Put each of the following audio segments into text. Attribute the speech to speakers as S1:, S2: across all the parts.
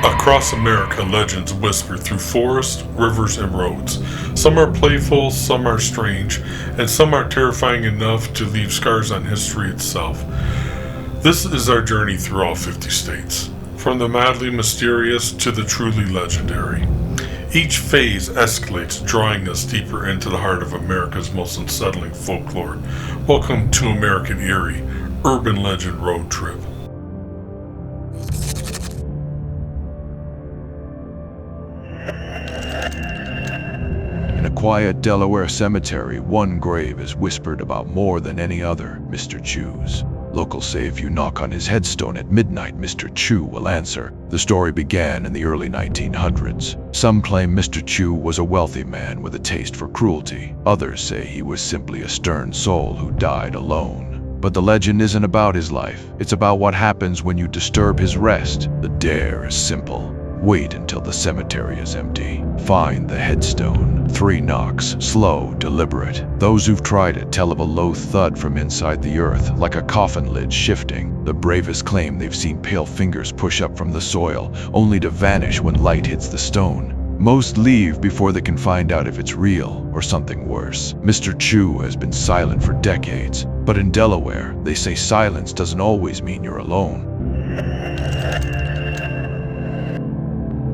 S1: Across America, legends whisper through forests, rivers, and roads. Some are playful, some are strange, and some are terrifying enough to leave scars on history itself. This is our journey through all 50 states, from the madly mysterious to the truly legendary. Each phase escalates, drawing us deeper into the heart of America's most unsettling folklore. Welcome to American Eerie, Urban Legend Road Trip.
S2: In a quiet Delaware cemetery, one grave is whispered about more than any other: Mr. Chew's. Locals say if you knock on his headstone at midnight, Mr. Chew will answer. The story began in the early 1900s. Some claim Mr. Chew was a wealthy man with a taste for cruelty. Others say he was simply a stern soul who died alone. But the legend isn't about his life. It's about what happens when you disturb his rest. The dare is simple. Wait until the cemetery is empty. Find the headstone. 3 knocks, slow, deliberate. Those who've tried it tell of a low thud from inside the earth, like a coffin lid shifting. The bravest claim they've seen pale fingers push up from the soil, only to vanish when light hits the stone. Most leave before they can find out if it's real or something worse. Mr. Chew has been silent for decades, but in Delaware, they say silence doesn't always mean you're alone.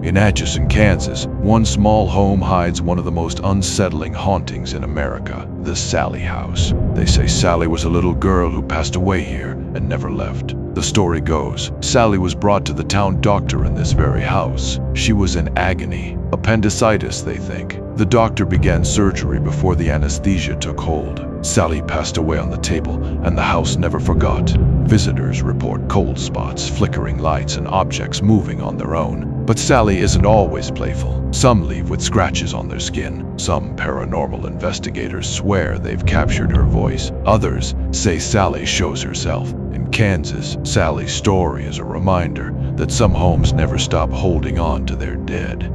S2: In Atchison, Kansas, one small home hides one of the most unsettling hauntings in America, the Sally House. They say Sally was a little girl who passed away here and never left. The story goes, Sally was brought to the town doctor in this very house. She was in agony. Appendicitis, they think. The doctor began surgery before the anesthesia took hold. Sally passed away on the table, and the house never forgot. Visitors report cold spots, flickering lights, and objects moving on their own. But Sally isn't always playful. Some leave with scratches on their skin. Some paranormal investigators swear they've captured her voice. Others say Sally shows herself. In Kansas, Sally's story is a reminder that some homes never stop holding on to their dead.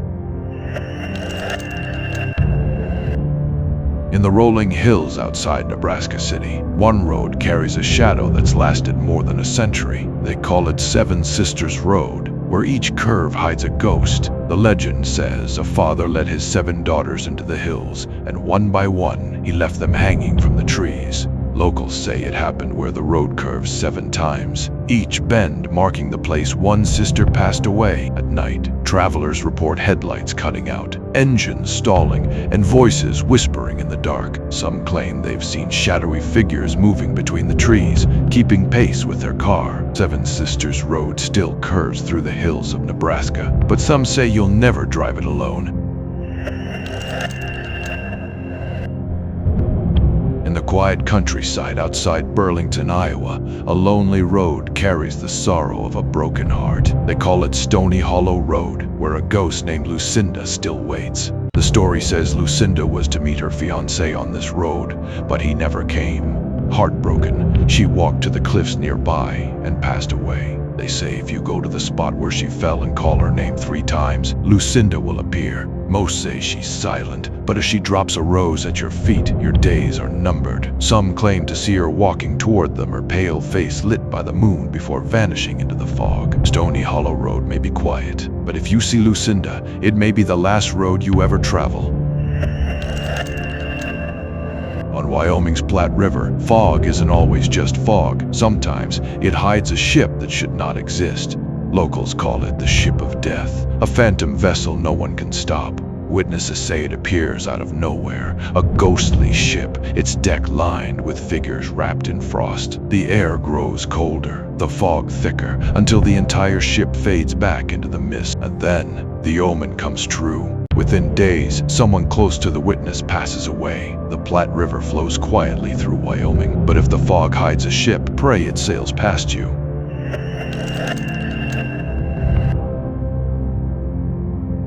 S2: In the rolling hills outside Nebraska City, one road carries a shadow that's lasted more than a century. They call it Seven Sisters Road, where each curve hides a ghost. The legend says a father led his 7 daughters into the hills, and one by one, he left them hanging from the trees. Locals say it happened where the road curves 7 times, each bend marking the place one sister passed away at night. Travelers report headlights cutting out, engines stalling, and voices whispering in the dark. Some claim they've seen shadowy figures moving between the trees, keeping pace with their car. Seven Sisters Road still curves through the hills of Nebraska, but some say you'll never drive it alone. In the quiet countryside outside Burlington, Iowa, a lonely road carries the sorrow of a broken heart. They call it Stony Hollow Road, where a ghost named Lucinda still waits. The story says Lucinda was to meet her fiancé on this road, but he never came. Heartbroken, she walked to the cliffs nearby and passed away. They say if you go to the spot where she fell and call her name 3 times, Lucinda will appear. Most say she's silent, but if she drops a rose at your feet, your days are numbered. Some claim to see her walking toward them, her pale face lit by the moon before vanishing into the fog. Stony Hollow Road may be quiet, but if you see Lucinda, it may be the last road you ever travel. On Wyoming's Platte River, fog isn't always just fog. Sometimes it hides a ship that should not exist. Locals call it the Ship of Death, a phantom vessel no one can stop. Witnesses say it appears out of nowhere, a ghostly ship, its deck lined with figures wrapped in frost. The air grows colder, the fog thicker, until the entire ship fades back into the mist. And then, the omen comes true. Within days, someone close to the witness passes away. The Platte River flows quietly through Wyoming, but if the fog hides a ship, pray it sails past you.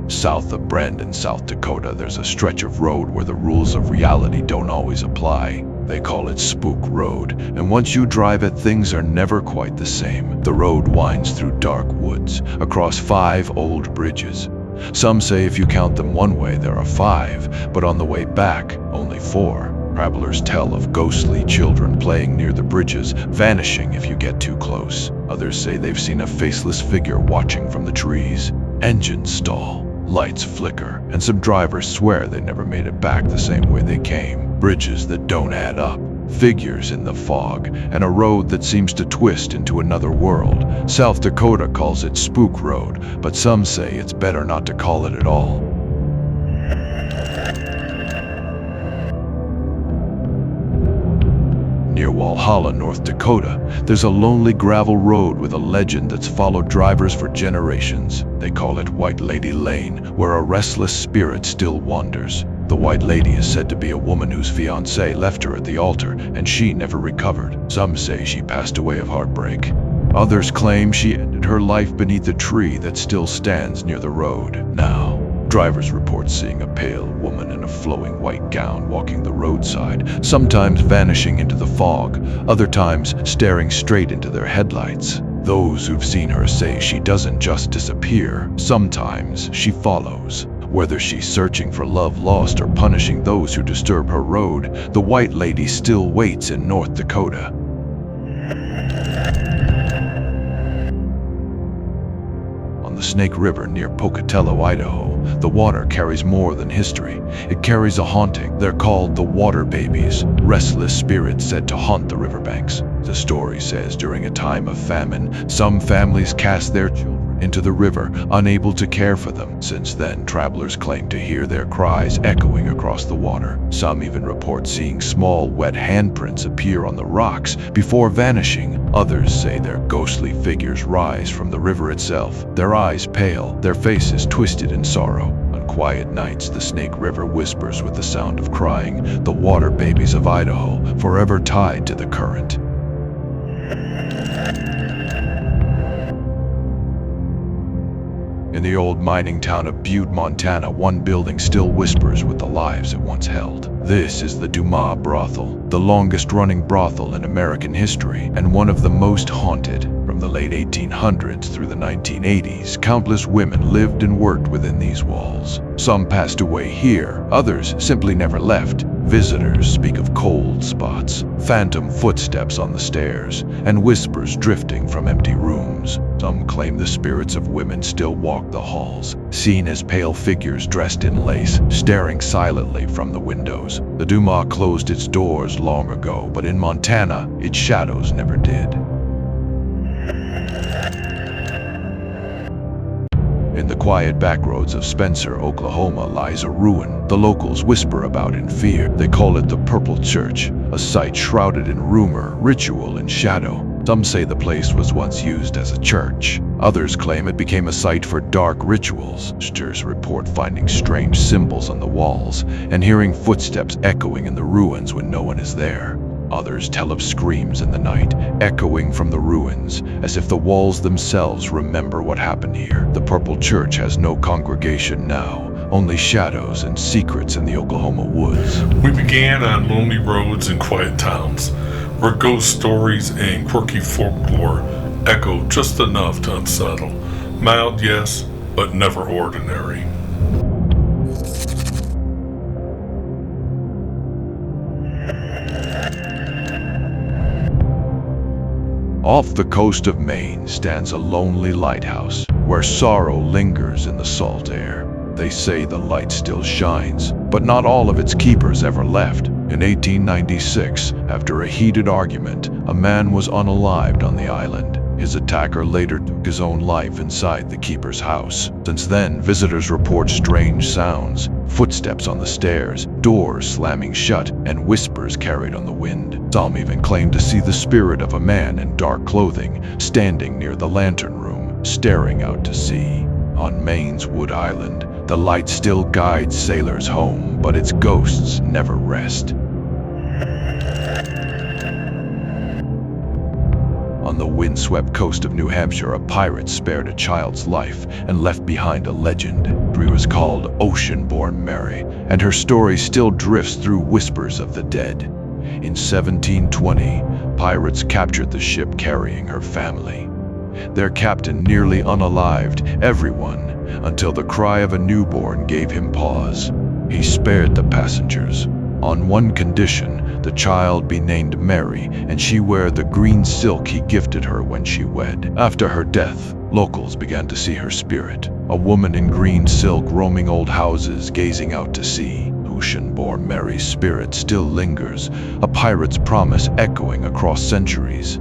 S2: South of Brandon, South Dakota, there's a stretch of road where the rules of reality don't always apply. They call it Spook Road, and once you drive it, things are never quite the same. The road winds through dark woods, across 5 old bridges. Some say if you count them one way, there are 5, but on the way back, only 4. Travelers tell of ghostly children playing near the bridges, vanishing if you get too close. Others say they've seen a faceless figure watching from the trees. Engines stall, lights flicker, and some drivers swear they never made it back the same way they came. Bridges that don't add up, figures in the fog, and a road that seems to twist into another world. South Dakota calls it Spook Road, but some say it's better not to call it at all. Near Walhalla, North Dakota, there's a lonely gravel road with a legend that's followed drivers for generations. They call it White Lady Lane, where a restless spirit still wanders. The White Lady is said to be a woman whose fiancé left her at the altar, and she never recovered. Some say she passed away of heartbreak. Others claim she ended her life beneath a tree that still stands near the road. Now, drivers report seeing a pale woman in a flowing white gown walking the roadside, sometimes vanishing into the fog, other times staring straight into their headlights. Those who've seen her say she doesn't just disappear, sometimes she follows. Whether she's searching for love lost or punishing those who disturb her road, the White Lady still waits in North Dakota. On the Snake River near Pocatello, Idaho, the water carries more than history. It carries a haunting. They're called the water babies, restless spirits said to haunt the riverbanks. The story says during a time of famine, some families cast their children into the river, unable to care for them. Since then, travelers claim to hear their cries echoing across the water. Some even report seeing small, wet handprints appear on the rocks before vanishing. Others say their ghostly figures rise from the river itself, their eyes pale, their faces twisted in sorrow. On quiet nights, the Snake River whispers with the sound of crying, the water babies of Idaho, forever tied to the current. In the old mining town of Butte, Montana, one building still whispers with the lives it once held. This is the Dumas brothel, the longest-running brothel in American history, and one of the most haunted. From the late 1800s through the 1980s, countless women lived and worked within these walls. Some passed away here, others simply never left. Visitors speak of cold spots, phantom footsteps on the stairs, and whispers drifting from empty rooms. Some claim the spirits of women still walk the halls, seen as pale figures dressed in lace, staring silently from the windows. The Dumas closed its doors long ago, but in Montana, its shadows never did. In the quiet backroads of Spencer, Oklahoma, lies a ruin the locals whisper about in fear. They call it the Purple Church, a site shrouded in rumor, ritual, and shadow. Some say the place was once used as a church. Others claim it became a site for dark rituals. Visitors report finding strange symbols on the walls and hearing footsteps echoing in the ruins when no one is there. Others tell of screams in the night, echoing from the ruins, as if the walls themselves remember what happened here. The Purple Church has no congregation now, only shadows and secrets in the Oklahoma woods.
S1: We began on lonely roads and quiet towns, where ghost stories and quirky folklore echo just enough to unsettle. Mild, yes, but never ordinary.
S2: Off the coast of Maine stands a lonely lighthouse, where sorrow lingers in the salt air. They say the light still shines, but not all of its keepers ever left. In 1896, after a heated argument, a man was unalived on the island. His attacker later took his own life inside the keeper's house. Since then, visitors report strange sounds, footsteps on the stairs, doors slamming shut, and whispers carried on the wind. Some even claim to see the spirit of a man in dark clothing standing near the lantern room, staring out to sea. On Maine's Wood Island, the light still guides sailors home, but its ghosts never rest. On the windswept coast of New Hampshire, a pirate spared a child's life and left behind a legend. She was called Ocean-born Mary, and her story still drifts through whispers of the dead. In 1720, pirates captured the ship carrying her family. Their captain nearly unalived everyone until the cry of a newborn gave him pause. He spared the passengers, on one condition: the child be named Mary, and she wear the green silk he gifted her when she wed. After her death, Locals began to see her spirit, a woman in green silk roaming old houses, gazing out to sea. Ocean-born Mary's spirit still lingers, a pirate's promise echoing across centuries.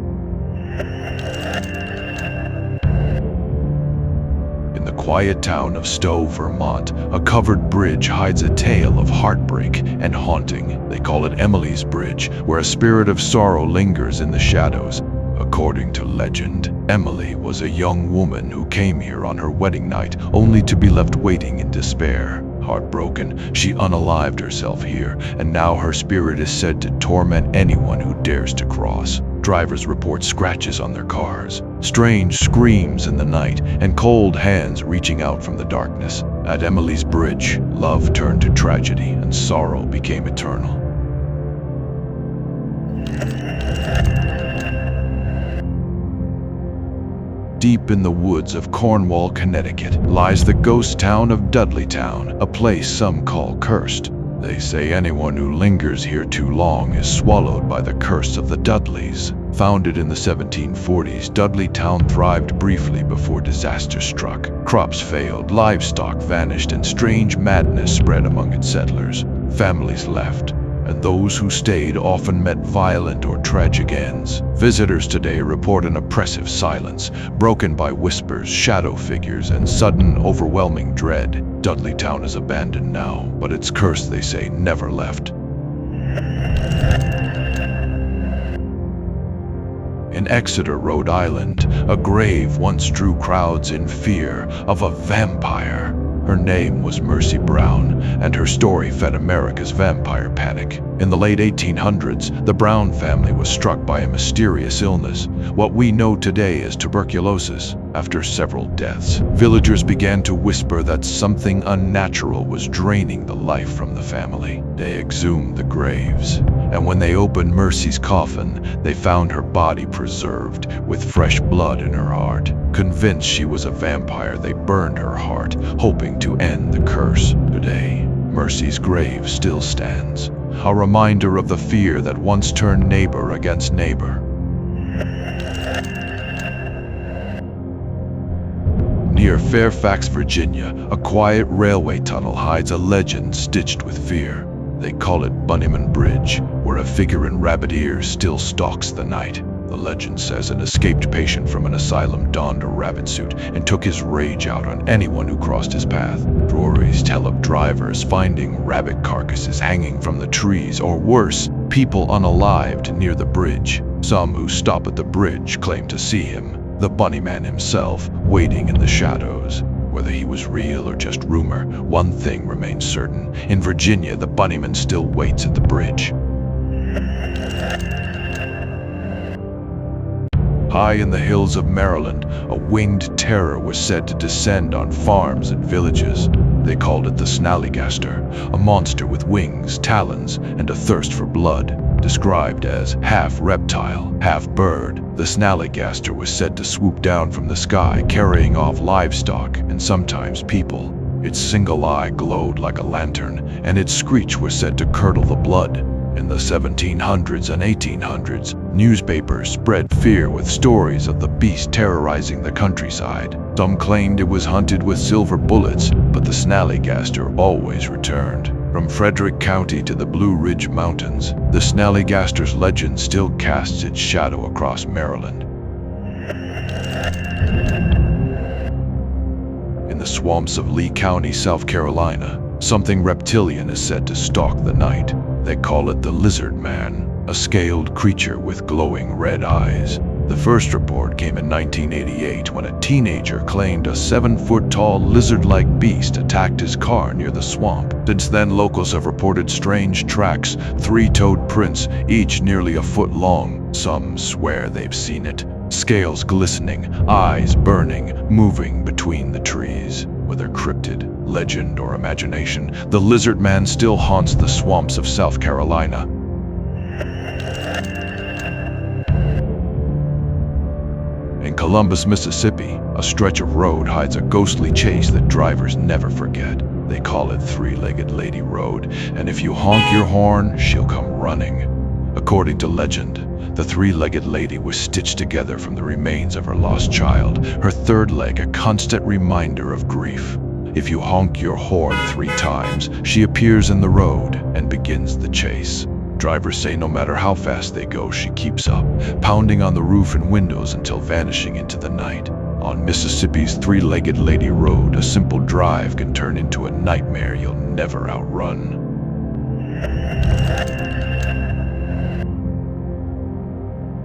S2: In the quiet town of Stowe, Vermont, a covered bridge hides a tale of heartbreak and haunting. They call it Emily's Bridge, where a spirit of sorrow lingers in the shadows. According to legend, Emily was a young woman who came here on her wedding night, only to be left waiting in despair. Heartbroken, she unalived herself here, and now her spirit is said to torment anyone who dares to cross. Drivers report scratches on their cars, strange screams in the night, and cold hands reaching out from the darkness. At Emily's Bridge, love turned to tragedy and sorrow became eternal. Deep in the woods of Cornwall, Connecticut, lies the ghost town of Dudleytown, a place some call cursed. They say anyone who lingers here too long is swallowed by the curse of the Dudleys. Founded in the 1740s, Dudleytown thrived briefly before disaster struck. Crops failed, livestock vanished, and strange madness spread among its settlers. Families left, and those who stayed often met violent or tragic ends. Visitors today report an oppressive silence, broken by whispers, shadow figures, and sudden, overwhelming dread. Dudleytown is abandoned now, but its curse, they say, never left. In Exeter, Rhode Island, a grave once drew crowds in fear of a vampire. Her name was Mercy Brown, and her story fed America's vampire panic. In the late 1800s, the Brown family was struck by a mysterious illness, what we know today as tuberculosis. After several deaths, villagers began to whisper that something unnatural was draining the life from the family. They exhumed the graves, and when they opened Mercy's coffin, they found her body preserved, with fresh blood in her heart. Convinced she was a vampire, they burned her heart, hoping to end the curse. Today, Mercy's grave still stands, a reminder of the fear that once turned neighbor against neighbor. Near Fairfax, Virginia, a quiet railway tunnel hides a legend stitched with fear. They call it Bunnyman Bridge, where a figure in rabbit ears still stalks the night. The legend says an escaped patient from an asylum donned a rabbit suit and took his rage out on anyone who crossed his path. Stories tell of drivers finding rabbit carcasses hanging from the trees, or worse, people unalived near the bridge. Some who stop at the bridge claim to see him, the Bunnyman himself, waiting in the shadows. Whether he was real or just rumor, one thing remains certain. In Virginia, the Bunnyman still waits at the bridge. High in the hills of Maryland, a winged terror was said to descend on farms and villages. They called it the Snallygaster, a monster with wings, talons, and a thirst for blood. Described as half reptile, half bird, the Snallygaster was said to swoop down from the sky, carrying off livestock and sometimes people. Its single eye glowed like a lantern, and its screech was said to curdle the blood. In the 1700s and 1800s, newspapers spread fear with stories of the beast terrorizing the countryside. Some claimed it was hunted with silver bullets, but the Snallygaster always returned. From Frederick County to the Blue Ridge Mountains, the Snallygaster's legend still casts its shadow across Maryland. In the swamps of Lee County, South Carolina, something reptilian is said to stalk the night. They call it the Lizard Man, a scaled creature with glowing red eyes. The first report came in 1988 when a teenager claimed a 7-foot-tall lizard-like beast attacked his car near the swamp. Since then, locals have reported strange tracks, 3-toed prints, each nearly a foot long. Some swear they've seen it. Scales glistening, eyes burning, moving between the trees. Whether cryptid, legend, or imagination, the Lizard Man still haunts the swamps of South Carolina. In Columbus, Mississippi, a stretch of road hides a ghostly chase that drivers never forget. They call it Three-Legged Lady Road, and if you honk your horn, she'll come running. According to legend, the three-legged lady was stitched together from the remains of her lost child, her third leg a constant reminder of grief. If you honk your horn 3 times, she appears in the road and begins the chase. Drivers say no matter how fast they go, she keeps up, pounding on the roof and windows until vanishing into the night. On Mississippi's three-legged lady road, a simple drive can turn into a nightmare you'll never outrun.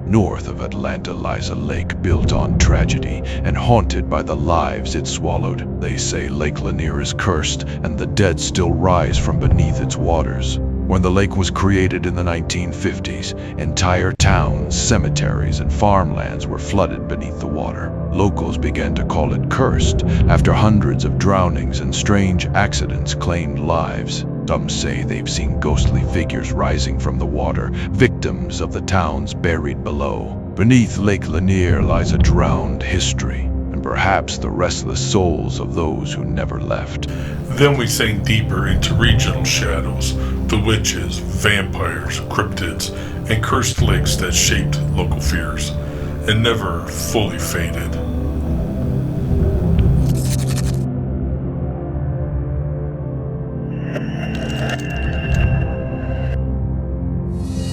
S2: North of Atlanta lies a lake built on tragedy and haunted by the lives it swallowed. They say Lake Lanier is cursed and the dead still rise from beneath its waters. When the lake was created in the 1950s, entire towns, cemeteries, and farmlands were flooded beneath the water. Locals began to call it cursed after hundreds of drownings and strange accidents claimed lives. Some say they've seen ghostly figures rising from the water, victims of the towns buried below. Beneath Lake Lanier lies a drowned history, and perhaps the restless souls of those who never left.
S1: Then we sank deeper into regional shadows, the witches, vampires, cryptids, and cursed lakes that shaped local fears, and never fully faded.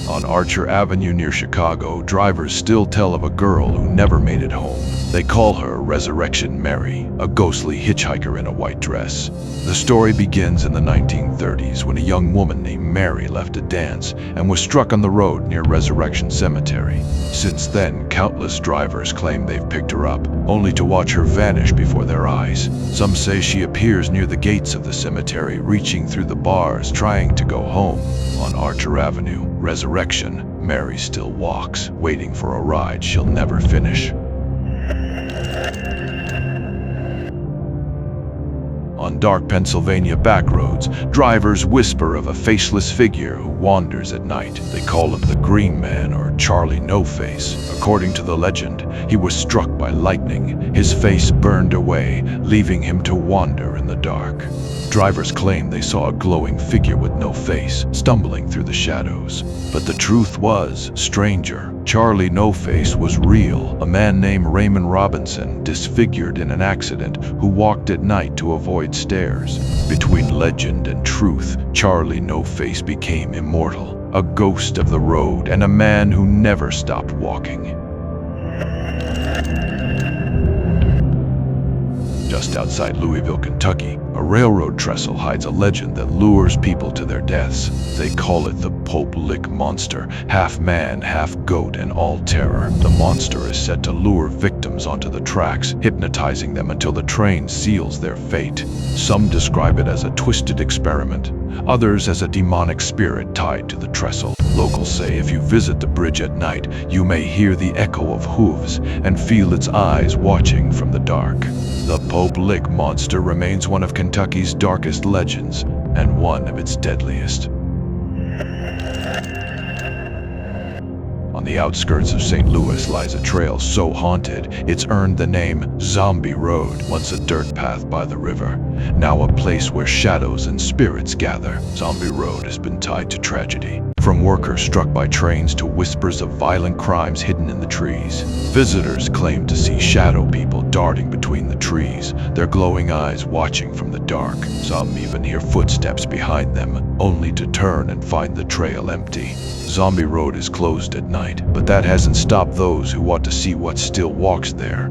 S2: On Archer Avenue near Chicago, drivers still tell of a girl who never made it home. They call her Resurrection Mary, a ghostly hitchhiker in a white dress. The story begins in the 1930s when a young woman named Mary left a dance and was struck on the road near Resurrection Cemetery. Since then, countless drivers claim they've picked her up, only to watch her vanish before their eyes. Some say she appears near the gates of the cemetery, reaching through the bars, trying to go home. On Archer Avenue, Resurrection, Mary still walks, waiting for a ride she'll never finish. On dark Pennsylvania backroads, drivers whisper of a faceless figure who wanders at night. They call him the Green Man or Charlie No-Face. According to the legend, he was struck by lightning. His face burned away, leaving him to wander in the dark. Drivers claim they saw a glowing figure with no face, stumbling through the shadows. But the truth was stranger. Charlie No-Face was real, a man named Raymond Robinson, disfigured in an accident, who walked at night to avoid stairs. Between legend and truth, Charlie No-Face became immortal, a ghost of the road and a man who never stopped walking. Just outside Louisville, Kentucky, a railroad trestle hides a legend that lures people to their deaths. They call it the Pope Lick Monster, half man, half goat, and all terror. The monster is said to lure victims onto the tracks, hypnotizing them until the train seals their fate. Some describe it as a twisted experiment, others as a demonic spirit tied to the trestle. Locals say if you visit the bridge at night, you may hear the echo of hooves and feel its eyes watching from the dark. The Pope Lick Monster remains one of Kentucky's darkest legends and one of its deadliest. On the outskirts of St. Louis lies a trail so haunted, it's earned the name Zombie Road, once a dirt path by the river, now a place where shadows and spirits gather. Zombie Road has been tied to tragedy, from workers struck by trains to whispers of violent crimes hidden in the trees. Visitors claim to see shadow people darting between the trees, their glowing eyes watching from the dark. Some even hear footsteps behind them, only to turn and find the trail empty. Zombie Road is closed at night, but that hasn't stopped those who want to see what still walks there.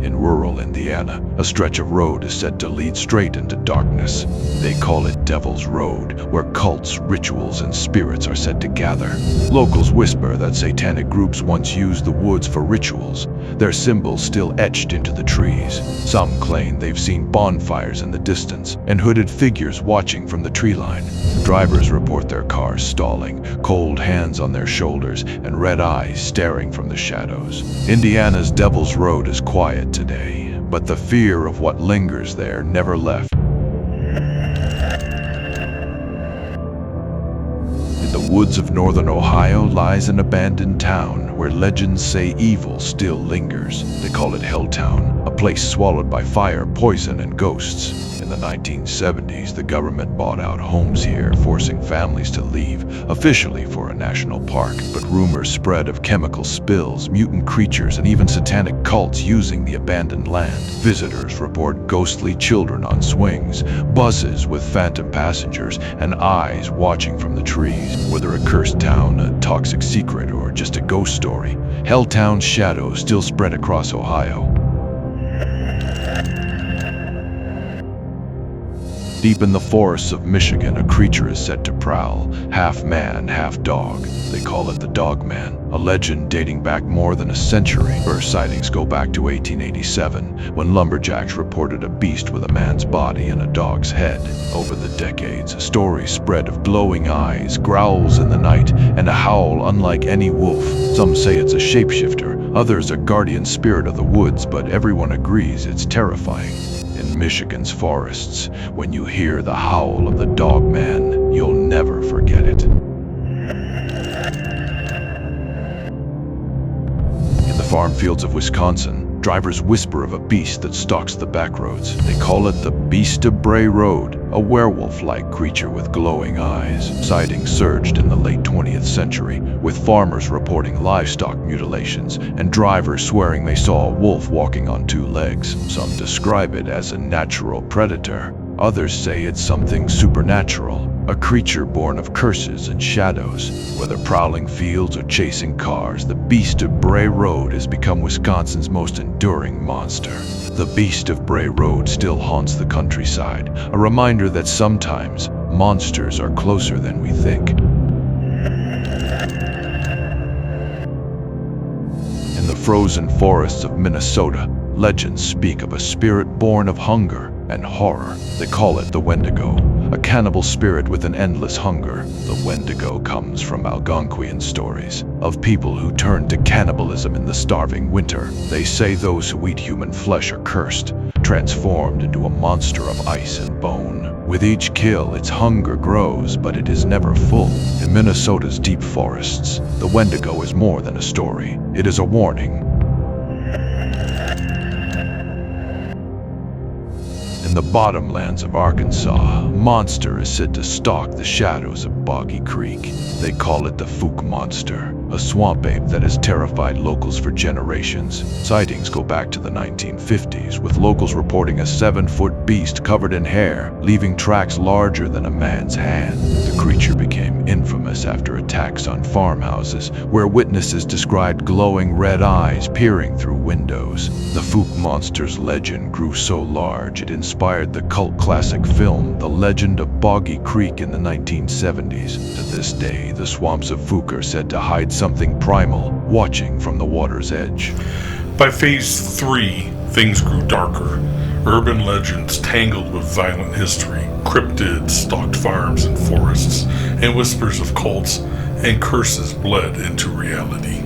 S2: In rural Indiana, a stretch of road is said to lead straight into darkness. They call it Devil's Road, where cults, rituals, and spirits are said to gather. Locals whisper that satanic groups once used the woods for rituals, their symbols still etched into the trees. Some claim they've seen bonfires in the distance and hooded figures watching from the tree line. Drivers report their cars stalling, cold hands on their shoulders, and red eyes staring from the shadows. Indiana's Devil's Road is quiet today, but the fear of what lingers there never left. In the woods of northern Ohio lies an abandoned town where legends say evil still lingers. They call it Helltown, a place swallowed by fire, poison, and ghosts. In the the 1970s, the government bought out homes here, forcing families to leave, officially for a national park. But rumors spread of chemical spills, mutant creatures, and even satanic cults using the abandoned land. Visitors report ghostly children on swings, buses with phantom passengers, and eyes watching from the trees. Whether a cursed town, a toxic secret, or just a ghost story, Helltown's shadows still spread across Ohio. Deep in the forests of Michigan, a creature is said to prowl, half man, half dog. They call it the Dogman, a legend dating back more than a century. First sightings go back to 1887, when lumberjacks reported a beast with a man's body and a dog's head. Over the decades, stories spread of glowing eyes, growls in the night, and a howl unlike any wolf. Some say it's a shapeshifter, others a guardian spirit of the woods, but everyone agrees it's terrifying. In Michigan's forests, when you hear the howl of the Dogman, you'll never forget it. In the farm fields of Wisconsin, drivers whisper of a beast that stalks the back roads. They call it the Beast of Bray Road, a werewolf-like creature with glowing eyes. Sightings surged in the late 20th century, with farmers reporting livestock mutilations and drivers swearing they saw a wolf walking on two legs. Some describe it as a natural predator. Others say it's something supernatural, a creature born of curses and shadows. Whether prowling fields or chasing cars, the Beast of Bray Road has become Wisconsin's most enduring monster. The Beast of Bray Road still haunts the countryside, a reminder that sometimes monsters are closer than we think. In the frozen forests of Minnesota, legends speak of a spirit born of hunger and horror. They call it the Wendigo, a cannibal spirit with an endless hunger. The Wendigo comes from Algonquian stories of people who turned to cannibalism in the starving winter. They say those who eat human flesh are cursed, transformed into a monster of ice and bone. With each kill, its hunger grows, but it is never full. In Minnesota's deep forests, the Wendigo is more than a story. It is a warning. In the bottomlands of Arkansas, a monster is said to stalk the shadows of Boggy Creek. They call it the Fook Monster, a swamp ape that has terrified locals for generations. Sightings go back to the 1950s, with locals reporting a 7-foot beast covered in hair, leaving tracks larger than a man's hand. The creature became infamous after attacks on farmhouses, where witnesses described glowing red eyes peering through windows. The Fook Monster's legend grew so large it inspired the cult classic film The Legend of Boggy Creek in the 1970s. To this day, the swamps of Fook are said to hide something primal, watching from the water's edge.
S1: By phase 3, things grew darker. Urban legends tangled with violent history, cryptids stalked farms and forests, and whispers of cults and curses bled into reality.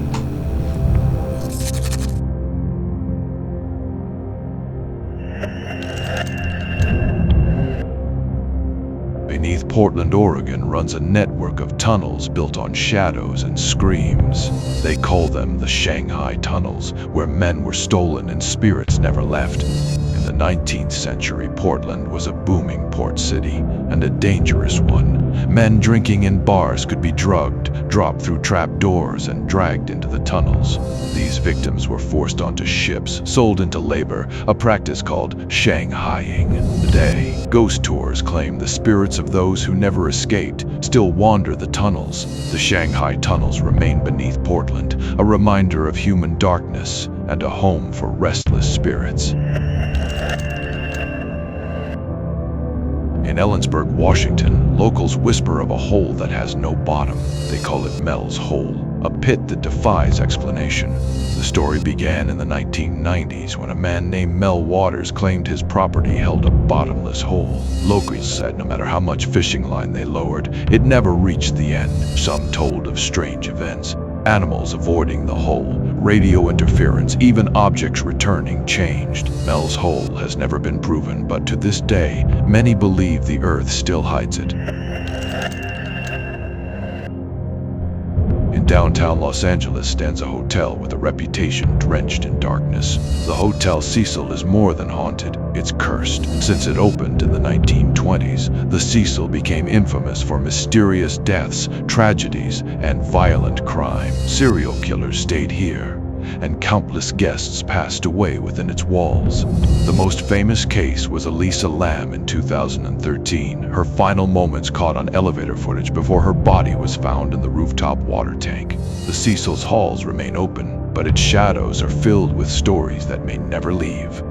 S2: Beneath Portland, Oregon runs a network of tunnels built on shadows and screams. They call them the Shanghai Tunnels, where men were stolen and spirits never left. In the 19th century, Portland was a booming port city, and a dangerous one. Men drinking in bars could be drugged, dropped through trap doors, and dragged into the tunnels. These victims were forced onto ships, sold into labor, a practice called Shanghaiing. Today, ghost tours claim the spirits of those who never escaped still wander the tunnels. The Shanghai Tunnels remain beneath Portland, a reminder of human darkness and a home for restless spirits. In Ellensburg, Washington, locals whisper of a hole that has no bottom. They call it Mel's Hole, a pit that defies explanation. The story began in the 1990s when a man named Mel Waters claimed his property held a bottomless hole. Locals said no matter how much fishing line they lowered, it never reached the end. Some told of strange events, animals avoiding the hole, radio interference, even objects returning changed. Mel's Hole has never been proven, but to this day, many believe the Earth still hides it. In downtown Los Angeles stands a hotel with a reputation drenched in darkness. The Hotel Cecil is more than haunted, it's cursed. Since it opened in the 1920s, the Cecil became infamous for mysterious deaths, tragedies, and violent crime. Serial killers stayed here, and countless guests passed away within its walls. The most famous case was Elisa Lam in 2013. Her final moments caught on elevator footage before her body was found in the rooftop water tank. The Cecil's halls remain open, but its shadows are filled with stories that may never leave.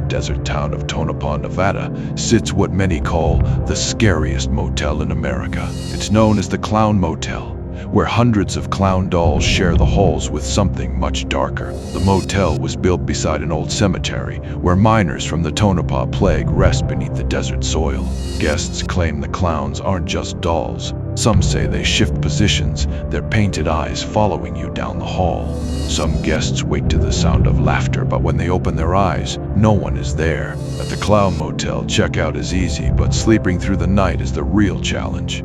S2: Desert town of Tonopah, Nevada, sits what many call the scariest motel in America. It's known as the Clown Motel, where hundreds of clown dolls share the halls with something much darker. The motel was built beside an old cemetery, where miners from the Tonopah plague rest beneath the desert soil. Guests claim the clowns aren't just dolls. Some say they shift positions, their painted eyes following you down the hall. Some guests wake to the sound of laughter, but when they open their eyes, no one is there. At the Clown Motel, checkout is easy, but sleeping through the night is the real challenge.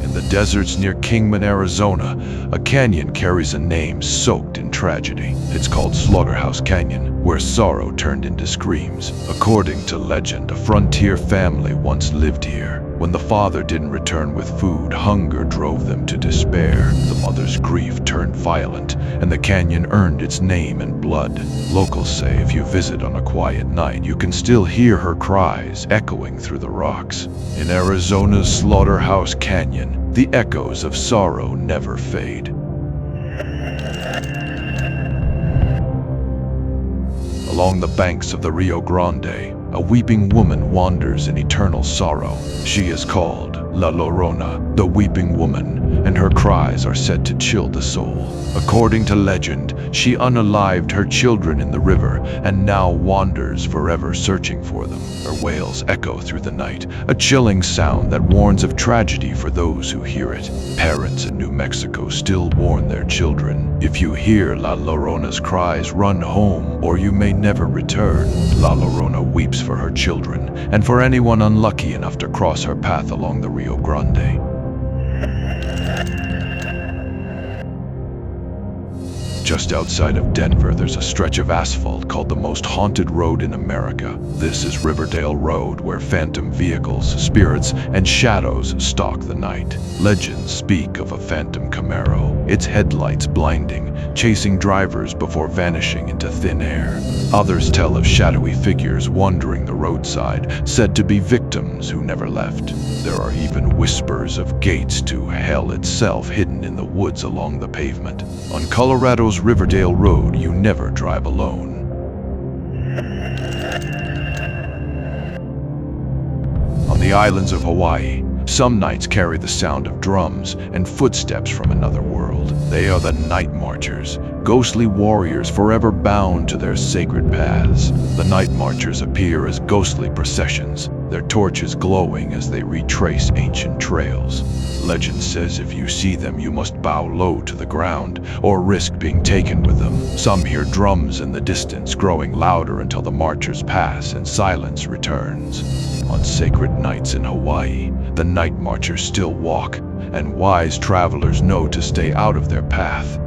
S2: In the deserts near Kingman, Arizona, a canyon carries a name soaked in tragedy. It's called Slaughterhouse Canyon, where sorrow turned into screams. According to legend, a frontier family once lived here. When the father didn't return with food, hunger drove them to despair. The mother's grief turned violent, and the canyon earned its name in blood. Locals say if you visit on a quiet night, you can still hear her cries echoing through the rocks. In Arizona's Slaughterhouse Canyon, the echoes of sorrow never fade. Along the banks of the Rio Grande, a weeping woman wanders in eternal sorrow. She is called La Llorona, the weeping woman, and her cries are said to chill the soul. According to legend, she unalived her children in the river and now wanders forever searching for them. Her wails echo through the night, a chilling sound that warns of tragedy for those who hear it. Parents in New Mexico still warn their children, if you hear La Llorona's cries, run home, or you may never return. La Llorona weeps for her children, and for anyone unlucky enough to cross her path along the Rio Grande. Just outside of Denver, there's a stretch of asphalt called the most haunted road in America. This is Riverdale Road, where phantom vehicles, spirits, and shadows stalk the night. Legends speak of a phantom Camaro, its headlights blinding, chasing drivers before vanishing into thin air. Others tell of shadowy figures wandering the roadside, said to be victims who never left. There are even whispers of gates to hell itself hidden in the woods along the pavement. On Colorado's Riverdale Road, you never drive alone. On the islands of Hawaii, some nights carry the sound of drums and footsteps from another world. They are the Night Marchers, ghostly warriors forever bound to their sacred paths. The Night Marchers appear as ghostly processions, their torches glowing as they retrace ancient trails. Legend says if you see them, you must bow low to the ground or risk being taken with them. Some hear drums in the distance, growing louder until the marchers pass and silence returns. On sacred nights in Hawaii, the Night Marchers still walk, and wise travelers know to stay out of their path.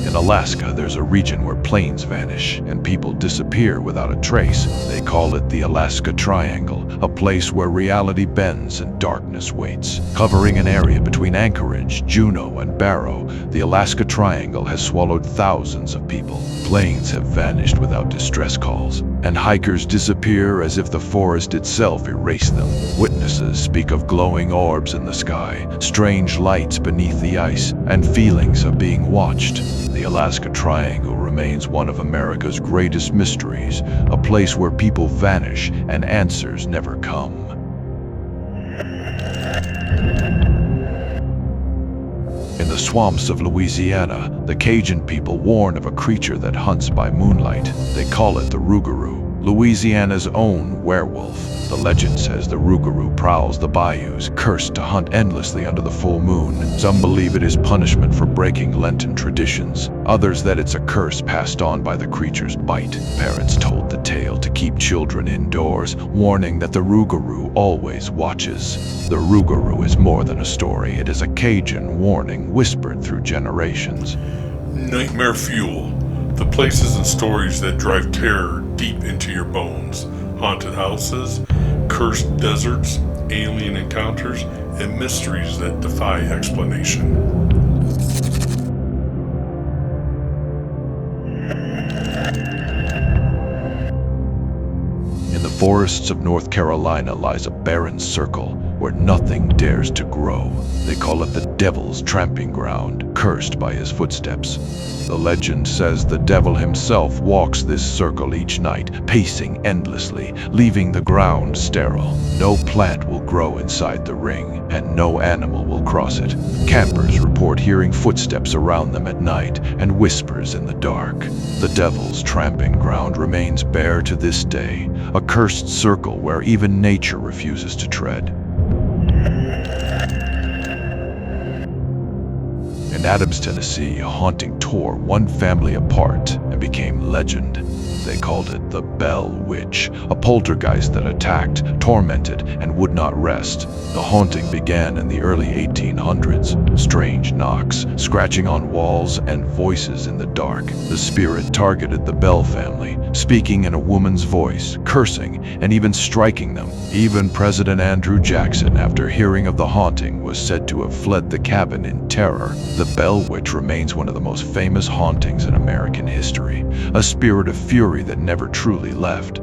S2: In Alaska, there's a region where planes vanish and people disappear without a trace. They call it the Alaska Triangle, a place where reality bends and darkness waits. Covering an area between Anchorage, Juneau, and Barrow, the Alaska Triangle has swallowed thousands of people. Planes have vanished without distress calls, and hikers disappear as if the forest itself erased them. Witnesses speak of glowing orbs in the sky, strange lights beneath the ice, and feelings of being watched. The Alaska Triangle remains one of America's greatest mysteries, a place where people vanish and answers never come. In the swamps of Louisiana, the Cajun people warn of a creature that hunts by moonlight. They call it the rougarou. Louisiana's own werewolf. The legend says the rougarou prowls the bayous, cursed to hunt endlessly under the full moon. Some believe it is punishment for breaking Lenten traditions. Others that it's a curse passed on by the creature's bite. Parents told the tale to keep children indoors, warning that the rougarou always watches. The rougarou is more than a story. It is a Cajun warning whispered through generations.
S1: Nightmare fuel. The places and stories that drive terror deep into your bones. Haunted houses, cursed deserts, alien encounters, and mysteries that defy explanation.
S2: In the forests of North Carolina lies a barren circle where nothing dares to grow. They call it the Devil's Tramping Ground, cursed by his footsteps. The legend says the devil himself walks this circle each night, pacing endlessly, leaving the ground sterile. No plant will grow inside the ring, and no animal will cross it. Campers report hearing footsteps around them at night and whispers in the dark. The Devil's Tramping Ground remains bare to this day, a cursed circle where even nature refuses to tread. In Adams, Tennessee, a haunting tore one family apart and became legend. They called it the Bell Witch, a poltergeist that attacked, tormented, and would not rest. The haunting began in the early 1800s. Strange knocks, scratching on walls, and voices in the dark. The spirit targeted the Bell family, speaking in a woman's voice, cursing, and even striking them. Even President Andrew Jackson, after hearing of the haunting, was said to have fled the cabin in terror. The Bell Witch remains one of the most famous hauntings in American history, a spirit of fury that never truly left.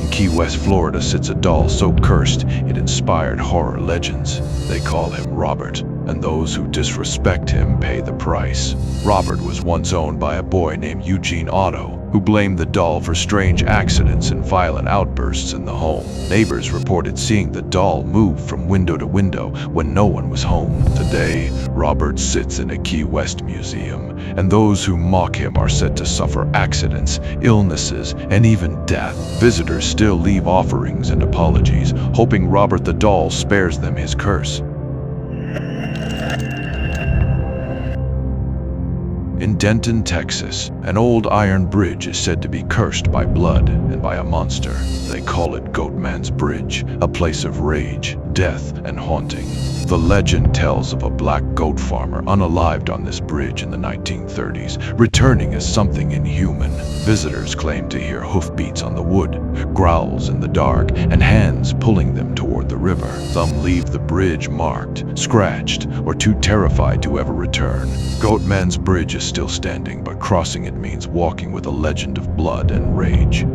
S2: In Key West, Florida, sits a doll so cursed it inspired horror legends. They call him Robert, and those who disrespect him pay the price. Robert was once owned by a boy named Eugene Otto, who blamed the doll for strange accidents and violent outbursts in the home. Neighbors reported seeing the doll move from window to window when no one was home. Today, Robert sits in a Key West museum, and those who mock him are said to suffer accidents, illnesses, and even death. Visitors still leave offerings and apologies, hoping Robert the doll spares them his curse. In Denton, Texas, an old iron bridge is said to be cursed by blood and by a monster. They call it Goatman's Bridge, a place of rage, death, and haunting. The legend tells of a black goat farmer unalived on this bridge in the 1930s, returning as something inhuman. Visitors claim to hear hoofbeats on the wood, growls in the dark, and hands pulling them toward the river. Some leave the bridge marked, scratched, or too terrified to ever return. Goatman's Bridge is still standing, but crossing it means walking with a legend of blood and rage.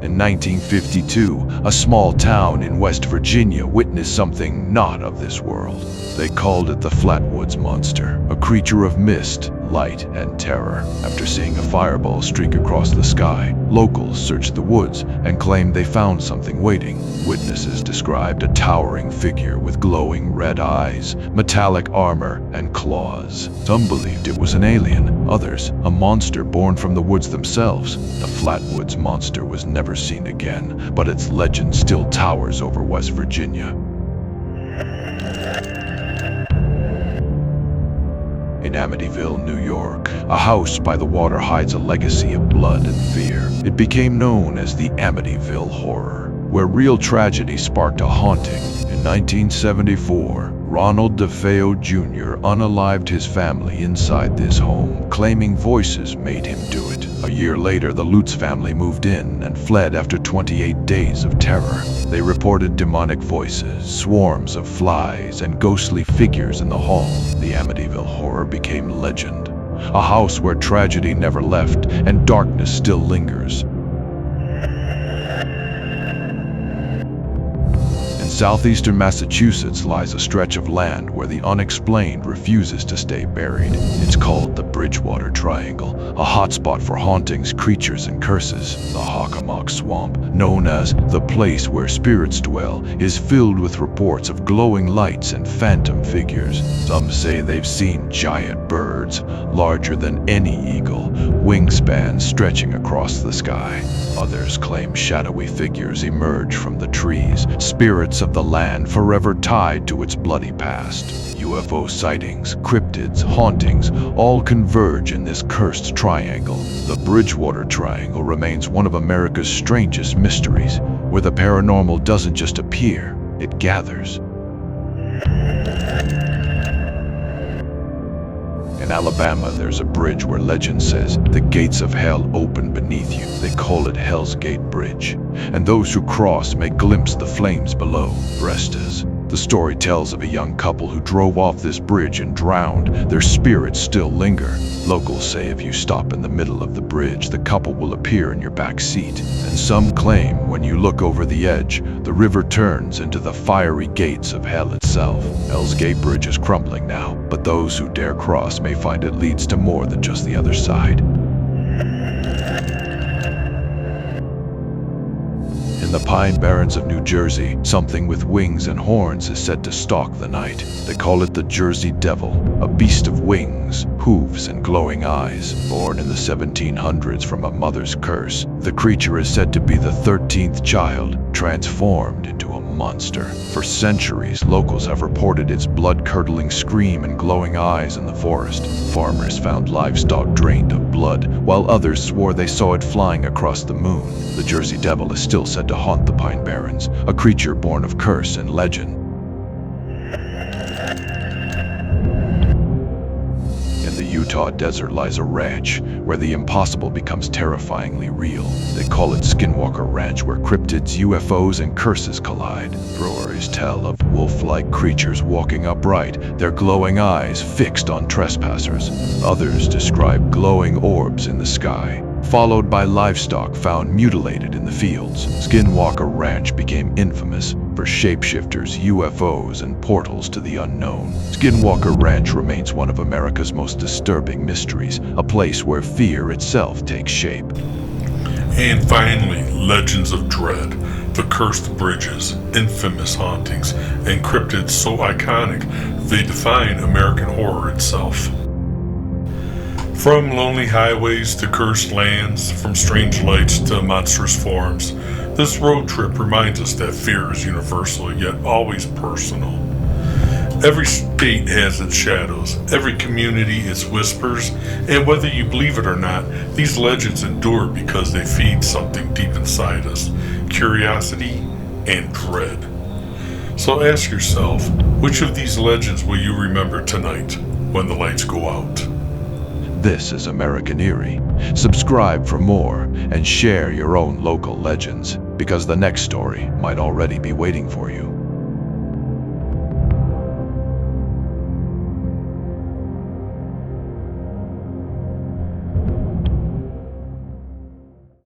S2: In 1952, a small town in West Virginia witnessed something not of this world. They called it the Flatwoods Monster, a creature of mist, light, and terror. After seeing a fireball streak across the sky, locals searched the woods and claimed they found something waiting. Witnesses described a towering figure with glowing red eyes, metallic armor, and claws. Some believed it was an alien, others a monster born from the woods themselves. The Flatwoods Monster was never seen again, but its legend still towers over West Virginia. In Amityville, New York, a house by the water hides a legacy of blood and fear. It became known as the Amityville Horror, where real tragedy sparked a haunting. In 1974, Ronald DeFeo Jr. unalived his family inside this home, claiming voices made him do it. A year later, the Lutz family moved in and fled after 28 days of terror. They reported demonic voices, swarms of flies, and ghostly figures in the hall. The Amityville Horror became legend, a house where tragedy never left and darkness still lingers. In southeastern Massachusetts lies a stretch of land where the unexplained refuses to stay buried. It's called the Bridgewater Triangle, a hotspot for hauntings, creatures, and curses. The Hockomock Swamp, known as the place where spirits dwell, is filled with reports of glowing lights and phantom figures. Some say they've seen giant birds, larger than any eagle, wingspans stretching across the sky. Others claim shadowy figures emerge from the trees, spirits of the land forever tied to its bloody past. UFO sightings, cryptids, hauntings, all converge in this cursed triangle. The Bridgewater Triangle remains one of America's strangest mysteries, where the paranormal doesn't just appear, it gathers. In Alabama, there's a bridge where legend says the gates of hell open beneath you. They call it Hell's Gate Bridge, and those who cross may glimpse the flames below. Restas. The story tells of a young couple who drove off this bridge and drowned. Their spirits still linger. Locals say if you stop in the middle of the bridge, the couple will appear in your back seat. And some claim when you look over the edge, the river turns into the fiery gates of hell itself. Hell's Gate Bridge is crumbling now, but those who dare cross may find it leads to more than just the other side. In the Pine Barrens of New Jersey, something with wings and horns is said to stalk the night. They call it the Jersey Devil, a beast of wings, hooves, and glowing eyes. Born in the 1700s from a mother's curse, the creature is said to be the 13th child, transformed into a monster. For centuries, locals have reported its blood-curdling scream and glowing eyes in the forest. Farmers found livestock drained of blood, while others swore they saw it flying across the moon. The Jersey Devil is still said to haunt the Pine Barrens, a creature born of curse and legend. In the Utah desert lies a ranch where the impossible becomes terrifyingly real. They call it Skinwalker Ranch, where cryptids, UFOs, and curses collide. Stories tell of wolf-like creatures walking upright, their glowing eyes fixed on trespassers. Others describe glowing orbs in the sky, followed by livestock found mutilated in the fields. Skinwalker Ranch became infamous for shapeshifters, UFOs, and portals to the unknown. Skinwalker Ranch remains one of America's most disturbing mysteries, a place where fear itself takes shape.
S1: And finally, legends of dread, the cursed bridges, infamous hauntings, and cryptids so iconic they define American horror itself. From lonely highways to cursed lands, from strange lights to monstrous forms, this road trip reminds us that fear is universal yet always personal. Every state has its shadows, every community its whispers, and whether you believe it or not, these legends endure because they feed something deep inside us, curiosity and dread. So ask yourself, which of these legends will you remember tonight when the lights go out?
S2: This is American Eerie. Subscribe for more and share your own local legends, because the next story might already be waiting for you.